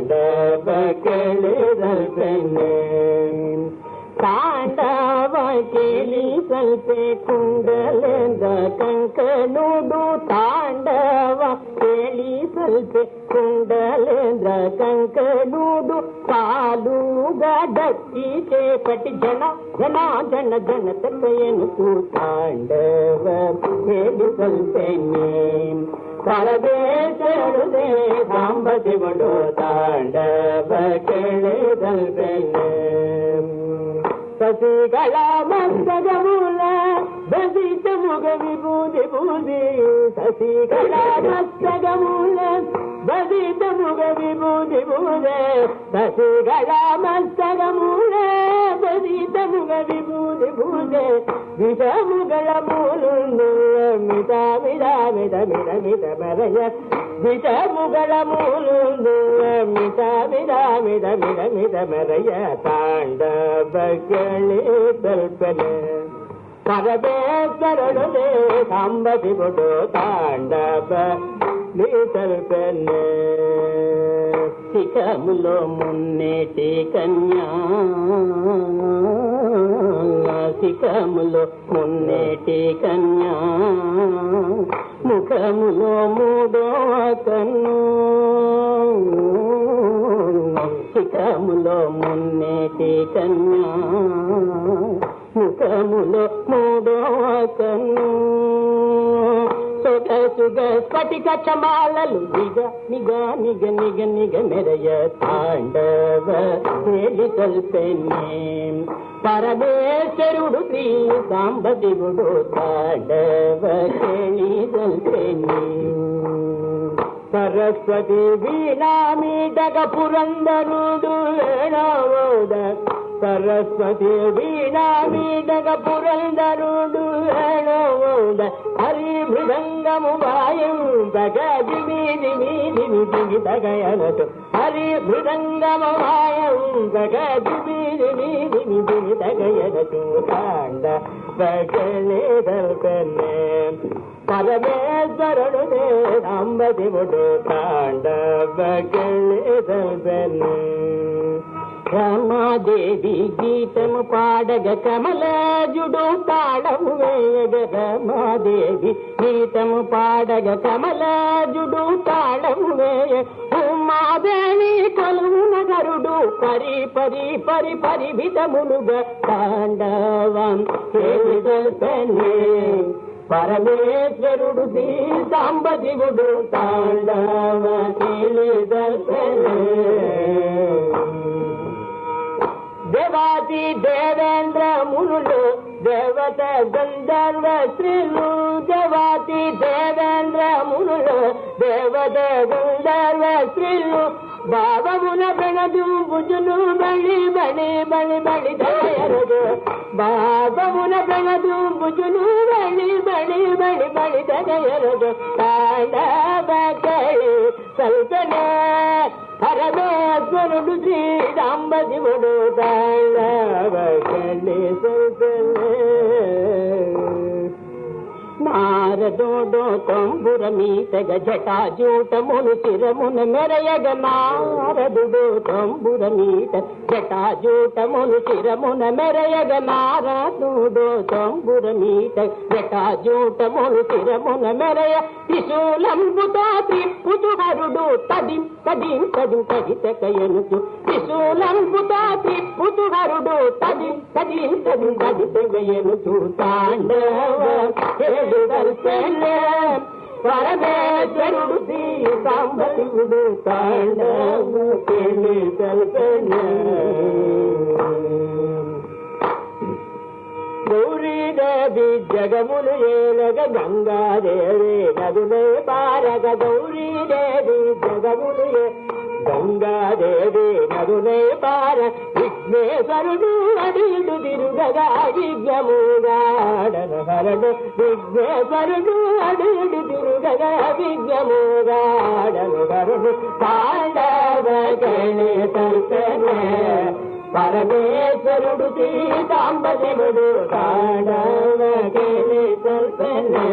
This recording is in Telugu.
ತಾಂಡವ ಕೇಳಿದಲ್ಪೆನೆ ತಾಂಡವ ಕೇಳಿ ಸಲ್ಪೆ ಕುಂಡಲೆಂದ ಕಂಕನುಡು ತಾಂಡವ ಕೇಳಿ ಸಲ್ಪೆ ಕುಂಡಲೇಂದ್ರ ಕಂಕನುಡು ಕಾಲುಗ ಡಕ್ಕಿ చేపటి జన జన జన జన తెప్పయను ತಾಂಡವ ಕೇಳಿ ಸಲ್ಪೆನೆ పరమేశ్వరుడే సాంబ శివుడు ತಾಂಡವ ಕೇಳಿದಲ್ಪೆನೆ శశికళ మస్తకముల బసిత ముగ విభూతి భూతి శశికళ మస్తకముల బసిత ముగ విభూతి భూతే శశికళ మస్తకముల బసిత ముగ విభూతి భూతే విషముగళ మూలు మిత మిద మిద మిద మిద మరయ విషముగళ మూలు మిత మిద మిద మిద మిద మరయ ತಾಂಡವ ಕೇಳಿದಲ್ಪೆನೆ పరమేశ్వరుడే సాంబ శివుడు ತಾಂಡవ కేಳಿదల్పెనే శిఖములో మున్నేటి కన్యా శిఖములో మున్నేటి కన్యా ముఖములో మూడో కన్ను శిఖములో మున్నేటి కన్యా ముఖములో మూడో కన్ను సొగసుగ స్ఫటిక చమాలలు నిగ నిగ నిగ నిగ నిగ మెరయ ತಾಂಡవ ಕೇಳಿದಲ್ಪೆನೆ పరమేశ్వరుడు శ్రీ సాంబ శివుడు ತಾಂಡవ ಕೇಳಿದಲ್ಪೆನೆ సరస్వతి వీణా మీటక పురందరుడు వేణోద సరస్వతి వీణా మీటక పురందరుడు వేణోద హరి మృదంగము వాయం తగది మీది మీది మిదిగి తగయనటు హరి మృదంగము వాయం తగది మీది మీది మిదిగి తగయనటు ತಾಂಡవ ಕೇಳಿದಲ್ಪೆನೆ పరమేశ్వరుడే సాంబ శివుడు ತಾಂಡవ ಕೇಳಿದల్పెనే రమాదేవి గీతము పాడగ కమలాజుడు తాళము వేయగ రమాదేవి గీతము పాడగ కమలాజుడు తాళము వేయ ఉమాదేవి కొలువున గరుడు పరి పరి పరి పరిభితములుగా తాండవం కేಳಿದల్పెనే పరమేశ్వరుడు శ్రీ సాంబ శివుడు తాండవ కేಳಿದల్పెనే దేవాది దేవేంద్ర మునులు దేవత గంధర్వ స్త్రీలు దేవాది దేవేంద్ర మునులు దేవత గంధర్వ స్త్రీలు భావమున బెణదు భుజులు బలి బలి బలి బలి దయరుడు భావమున బెణదు భుజులు బలి బలి బలి బలి దయరుడు ತಾಂಡవ ಕೇಳಿದల్పెనే పరమేశ్వరుడు శ్రీ సాంబ శివుడు ತಾಂಡవ ಕೇಳಿದల్పెనే నారదోడో తంబుర మీటగ జటాజూటమును శిరమున మెరయగ నారదుడు తంబుర మీట జటాజూటమును శిరమున మెరయగ నారదుడు తంబుర మీట జటాజూటమును శిరమున మెరయ త్రిశూలంబుతో త్రిప్పుతు హరుడు తదిం తదిం తదిం తదితకయనుచు త్రిశూలంబుతో త్రిప్పుతు హరుడు తదిం తదిం తదిం తదితకయనుచు ತಾಂಡవ ಕೇಳಿದಲ್ಪೆನೆ పరమేశ్వరుడు శ్రీ సాంబ శివుడు ತಾಂಡవ ಕೇಳಿದల్పెనే గౌరీదేవి జగములు ఏలగ గంగాదేవి నదులే పారగ గౌరీదేవి జగములు గంగాదేవి నదులే పార విఘ్నేశ్వరుడు అడియుడు తిరుగగా విఘ్నముగాడన హరడు విఘ్నేశ్వరుడు అడియుడు తిరుగగా విఘ్నముగాడన హరడు ತಾಂಡవ ಕೇಳಿದಲ್ಪెనే పరమేశ్వరుడు శ్రీ సాంబ శివుడు ತಾಂಡవ ಕೇಳಿದಲ್ಪెనే